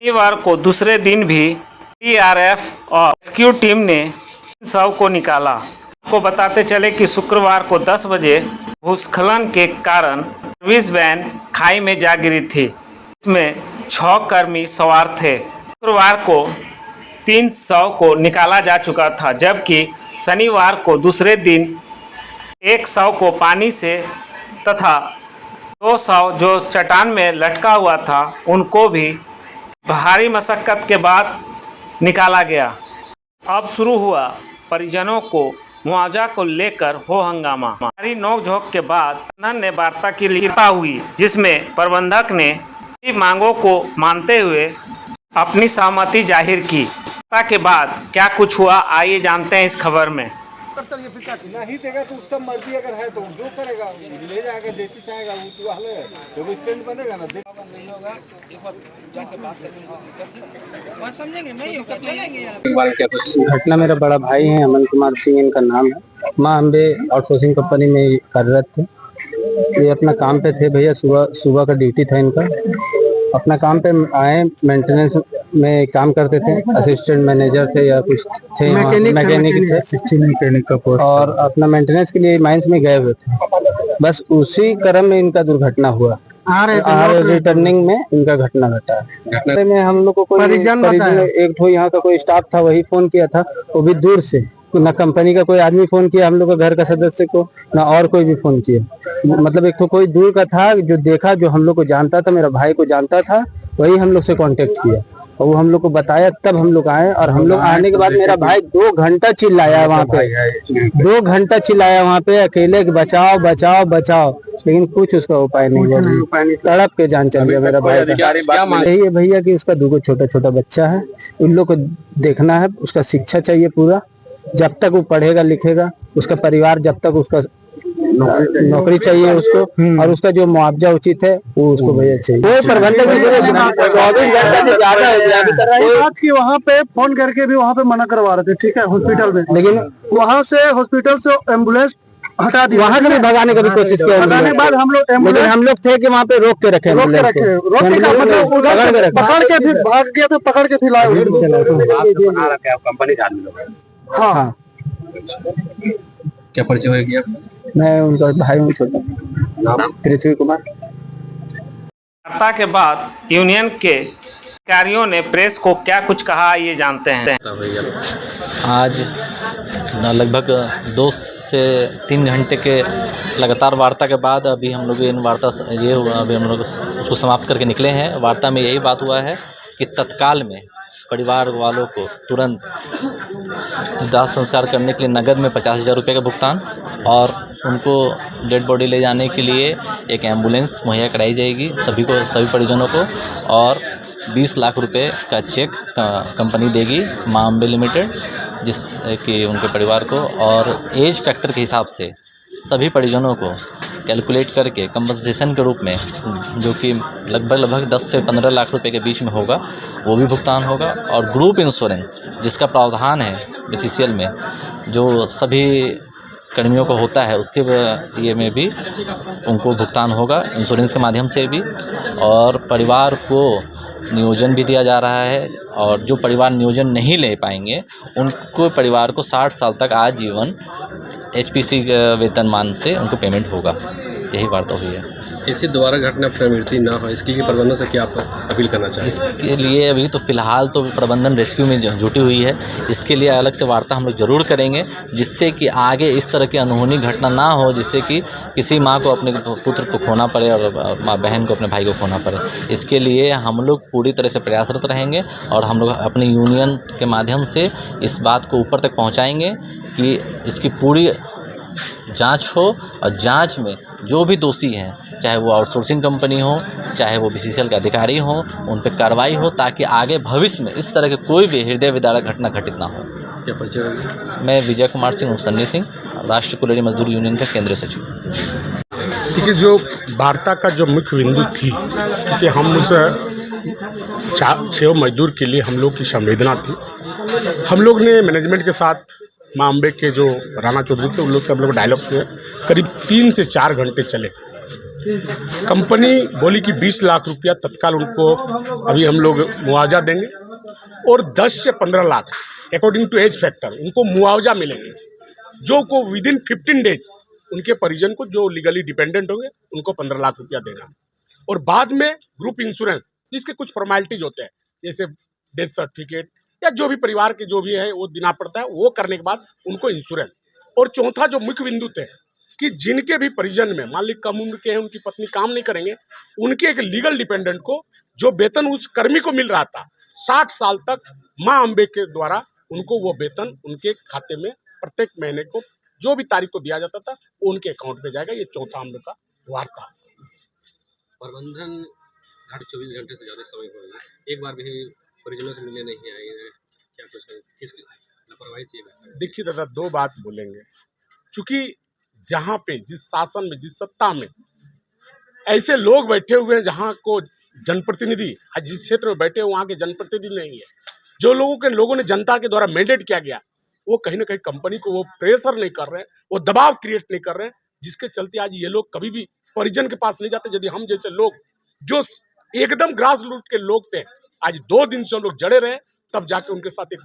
शनिवार को दूसरे दिन भी टीआरएफ और रेस्क्यू टीम ने शव को निकाला। आपको बताते चले कि शुक्रवार को 10 बजे भूस्खलन के कारण सर्विस वैन खाई में जा गिरी थी। इसमें 6 कर्मी सवार थे। शुक्रवार को 3 शव को निकाला जा चुका था, जबकि शनिवार को दूसरे दिन एक शव को पानी से तथा 2 शव जो चट्टान में लटका हुआ था उनको भी भारी मशक्कत के बाद निकाला गया। अब शुरू हुआ परिजनों को मुआवजा को लेकर हो हंगामा। भारी नोकझोंक के बाद प्रबंधन ने वार्ता की लिखिता हुई, जिसमें प्रबंधक ने सभी मांगों को मानते हुए अपनी सहमति जाहिर की। वार्ता के बाद क्या कुछ हुआ, आइए जानते हैं इस खबर में। नहीं देगा तो उसका मर्जी, अगर है तो जो करेगा ले जाएगा, जैसे चाहेगा वो तो हाल है, जब स्टैंड बनेगा ना नहीं होगा। एक बार जाके बात करेंगे, समझेंगे नहीं होगा चलेंगे। घटना, मेरा बड़ा भाई है अमन कुमार सिंह, इनका नाम है। माँ अम्बे आउटसोर्सिंग कंपनी में कार्यरत थे। ये अपना काम पे थे भैया, सुबह का ड्यूटी था इनका। अपना काम पे आए, मेंटेनेंस में काम करते थे, असिस्टेंट मैनेजर थे या कुछ थे, मैकेनिक का पोस्ट, और अपना मेंटेनेंस के लिए माइंस में गए हुए थे। बस उसी क्रम में इनका दुर्घटना हुआ। रिटर्निंग में इनका घटना घटा। घटना में हम लोग को कोई एक तो यहाँ का कोई स्टाफ था, वही फोन किया था, वो भी दूर से। ना कंपनी का कोई आदमी फोन किया हम लोग का घर का सदस्य को, ना और कोई भी फोन किया। मतलब एक तो कोई दूर का था जो देखा, जो हम लोग को जानता था, मेरा भाई को जानता था, वही हम लोग से कांटेक्ट किया और वो हम लोग को बताया, तब हम लोग आए। और हम लोग आने के बाद मेरा भाई 2 घंटा चिल्लाया वहाँ पे, 2 घंटा चिल्लाया वहाँ पे अकेले, बचाओ बचाओ बचाओ, लेकिन कुछ उसका उपाय नहीं हुआ। तड़प के जान चल गया मेरा भाई। यही है भैया कि उसका 2 छोटा छोटा बच्चा है, उन लोग को देखना है, उसका शिक्षा चाहिए पूरा। जब तक वो पढ़ेगा लिखेगा, उसका परिवार, जब तक उसका नौकरी चाहिए उसको, और उसका जो मुआवजा उचित है वो उसको भैया चाहिए। वो प्रबंधक 24 घंटे से ज्यादा कर रहा है कि वहाँ पे फोन करके भी वहाँ पे मना करवा रहे थे, ठीक है, हॉस्पिटल में। लेकिन वहाँ से हॉस्पिटल से एम्बुलेंस हटा दी, वहाँ से भी भगाने का भी कोशिश किया। हटाने के बाद हम लोग थे कि वहाँ पे रोक के रखे, मतलब पकड़ के फिर भाग गया था, पकड़ के फिर लाए। हाँ, क्या परिचय हो गया? मैं उनका भाई हूँ, पृथ्वी कुमार। वार्ता के बाद यूनियन के अधिकारियों ने प्रेस को क्या कुछ कहा, ये जानते हैं। आज लगभग 2 से 3 घंटे के लगातार वार्ता के बाद अभी हम लोग ये हुआ, अभी हम लोग उसको समाप्त करके निकले हैं। वार्ता में यही बात हुआ है कि तत्काल में परिवार वालों को तुरंत दाह संस्कार करने के लिए नगद में 50,000 रुपये का भुगतान, और उनको डेड बॉडी ले जाने के लिए एक एम्बुलेंस मुहैया कराई जाएगी सभी परिजनों को, और 20 लाख रुपए का चेक कंपनी देगी माँ अम्बे लिमिटेड, जिससे कि उनके परिवार को, और एज फैक्टर के हिसाब से सभी परिजनों को कैलकुलेट करके कंपनसेशन के रूप में, जो कि लगभग 10 से 15 लाख रुपए के बीच में होगा, वो भी भुगतान होगा। और ग्रुप इंश्योरेंस जिसका प्रावधान है बीसीसीएल में, जो सभी कर्मियों को होता है, उसके ये में भी उनको भुगतान होगा इंश्योरेंस के माध्यम से भी। और परिवार को नियोजन भी दिया जा रहा है, और जो परिवार नियोजन नहीं ले पाएंगे उनको परिवार को 60 साल तक आजीवन एचपीसी वेतनमान से उनको पेमेंट होगा। यही वार्ता हुई है। ऐसी दोबारा घटना पुनरावृत्ति ना हो, इसके लिए प्रबंधन से क्या आप अपील करना चाहिए? इसके लिए अभी तो फिलहाल तो प्रबंधन रेस्क्यू में जुटी हुई है। इसके लिए अलग से वार्ता हम लोग ज़रूर करेंगे, जिससे कि आगे इस तरह की अनहोनी घटना ना हो, जिससे कि किसी माँ को अपने पुत्र को खोना पड़े और माँ बहन को अपने भाई को खोना पड़े। इसके लिए हम लोग पूरी तरह से प्रयासरत रहेंगे, और हम लोग अपनी यूनियन के माध्यम से इस बात को ऊपर तक पहुँचाएँगे कि इसकी पूरी जांच हो, और जांच में जो भी दोषी हैं, चाहे वो आउटसोर्सिंग कंपनी हो, चाहे वो बीसीसीएल के अधिकारी हों, उन पर कार्रवाई हो, ताकि आगे भविष्य में इस तरह के कोई भी हृदय विदारक घटना घटित ना हो। क्या परिचय होगी? मैं विजय कुमार सिंह उर्सन्नी सिंह, राष्ट्रीय कुलेरी मजदूर यूनियन का केंद्रीय सचिव। देखिए, जो वार्ता का जो मुख्य बिंदु थी कि हम उस 6 मजदूर के लिए हम लोग की संवेदना थी। हम लोग ने मैनेजमेंट के साथ माँ अम्बे के जो राणा चौधरी थे, उन लोग से हम लोग डायलॉग हुए, करीब 3 से 4 घंटे चले। कंपनी बोली कि 20 लाख रुपया तत्काल उनको अभी हम लोग मुआवजा देंगे और 10 से 15 lakh according to age factor उनको मुआवजा मिलेंगे, जो को विदिन 15 डेज उनके परिजन को जो लीगली डिपेंडेंट होंगे उनको 15 लाख रुपया देना। और बाद में ग्रुप इंश्योरेंस जिसके कुछ फॉर्मेलिटीज होते हैं जैसे डेथ सर्टिफिकेट या जो भी परिवार के जो भी है वो देना पड़ता है, वो करने के बाद उनको इंश्योरेंस। और चौथा जो मुख्य बिंदु थे कि जिनके भी परिजन में मान ली कम उम्र के हैं, उनकी पत्नी काम नहीं करेंगे, उनके एक लीगल डिपेंडेंट को जो वेतन उस कर्मी को मिल रहा था 60 साल तक माँ अम्बे के द्वारा उनको वो वेतन उनके खाते में प्रत्येक महीने को जो भी तारीख को दिया जाता था वो उनके अकाउंट में जाएगा। ये चौथा हम लोग का वार्ता। प्रबंधन 24 घंटे से ज़्यादा समय हो गया, एक बार भी परिजनों से मिलने नहीं आए हैं, क्या कुछ किस लापरवाही से? देखिए दादा, दो बात बोलेंगे। चूंकि जहाँ पे जिस शासन में जिस सत्ता में ऐसे लोग बैठे हुए हैं जहाँ को जनप्रतिनिधि जिस क्षेत्र में बैठे वहाँ के जनप्रतिनिधि नहीं है, जो लोगों ने जनता के द्वारा मैंडेट किया गया, वो कहीं ना कहीं कंपनी को वो प्रेशर नहीं कर रहे हैं, वो दबाव क्रिएट नहीं कर रहे हैं, जिसके चलते आज ये लोग कभी भी परिजन के पास नहीं जाते। यदि हम जैसे लोग जो एकदम ग्रास रूट के लोग थे, आज 2 दिन से हम लोग जड़े रहे, तब जाके उनके साथ एक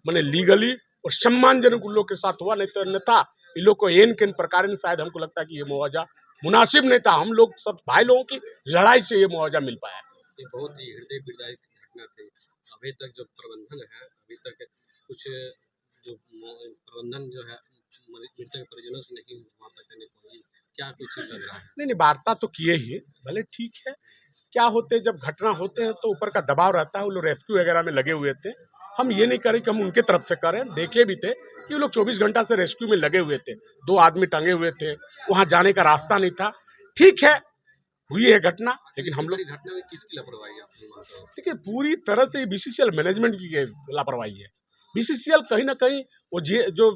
मैंने लीगली और सम्मानजनक उन लोग के साथ हुआ। नहीं तो अन्यथा इन लोग को एन के प्रकार ने शायद हमको लगता है कि ये मुआवजा मुनासिब नहीं था। हम लोग सब भाई लोगों की लड़ाई से ये मुआवजा मिल पाया। ये बहुत ही हृदय पीड़ादायक घटना थी। अभी तक जो प्रबंधन है, अभी तक कुछ जो प्रबंधन जो है मृतक परिजनों से नहीं वार्ता करने पड़ी, क्या कुछ लग रहा है? नहीं, वार्ता तो किए ही, भले ठीक है। क्या होते जब घटना होते हैं तो ऊपर का दबाव रहता है, वो लोग रेस्क्यू वगैरह में लगे हुए थे। हम ये नहीं करें कि हम उनके तरफ से करें, देखे भी थे कि वो लोग 24 घंटा से रेस्क्यू में लगे हुए थे, 2 आदमी टंगे हुए थे, वहाँ जाने का रास्ता नहीं था। ठीक है, हुई है घटना, लेकिन हम लोग घटना में किसकी लापरवाही है? देखिए पूरी तरह से बीसीसीएल मैनेजमेंट की लापरवाही है। बीसीसीएल कहीं ना कहीं वो जो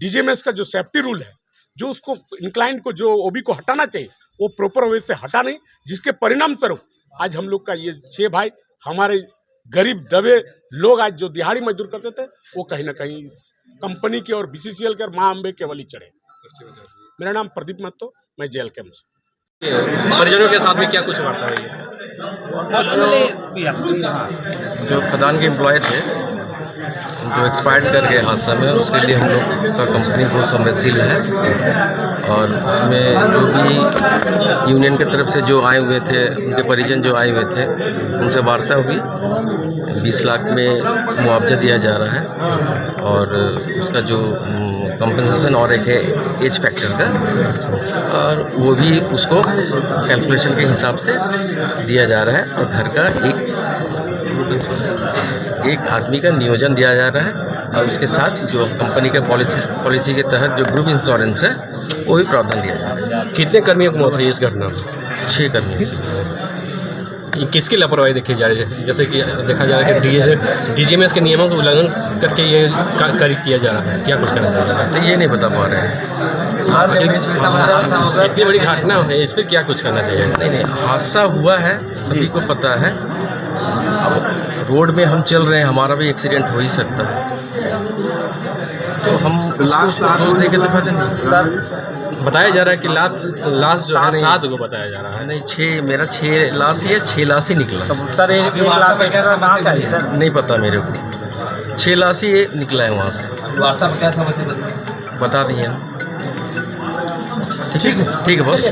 डीजीएमएस का जो सेफ्टी रूल है, जो उसको इंक्लाइंट को जो ओबी को हटाना चाहिए, वो प्रॉपर वे से हटा नहीं, जिसके परिणाम स्वरूप आज हम लोग का ये 6 भाई हमारे गरीब दबे लोग आज जो दिहाड़ी मजदूर करते थे, वो कहीं ना कहीं इस कंपनी के और बीसीसीएल के और माँ अम्बे के बलि चढ़े। मेरा नाम प्रदीप महतो, मैं जेल कैंप से। परिजनों के साथ में क्या कुछ वार्ता हुई है? जो खदान के एम्प्लॉय थे जो एक्सपायर्ड कर गए हादसा में, उसके लिए हम लोग का कंपनी बहुत संवेदनशील है। और उसमें जो भी यूनियन की तरफ से जो आए हुए थे, उनके परिजन जो आए हुए थे, उनसे वार्ता हुई। 20 लाख में मुआवजा दिया जा रहा है और उसका जो कंपनसेशन और एक है एज फैक्टर का, और वो भी उसको कैलकुलेशन के हिसाब से दिया जा रहा है। और घर का एक आदमी का नियोजन दिया जा रहा है और उसके साथ जो कंपनी के पॉलिसी के तहत जो ग्रुप इंश्योरेंस है वो भी प्रावधान दिया जा रहा है। कितने कर्मियों की मौत हुई इस घटना में? 6 कर्मी। ये किसकी लापरवाही देखी जा रही है? जैसे कि देखा जा रहा है कि डीजीएमएस के नियमों का उल्लंघन करके ये कार्य किया जा रहा है, क्या कुछ करना चाहिए? तो ये नहीं बता पा रहे हैं। इतनी बड़ी घटना है, इस पर क्या कुछ करना चाहिए? नहीं, हादसा हुआ है, सभी को पता है। अब रोड में हम चल रहे हैं, हमारा भी एक्सीडेंट हो ही सकता है, तो हम उसको दे के दिखा देंगे। बताया जा रहा है कि लाश जो है 7 को बताया जा रहा है। नहीं, मेरा 6 लाश ही है, 6 लाश ही निकला। सर 1 लाख सर नहीं पता मेरे को, 6 लाश ही निकला है वहाँ से। वार्ता क्या समझते बता दिए। ठीक है बॉस।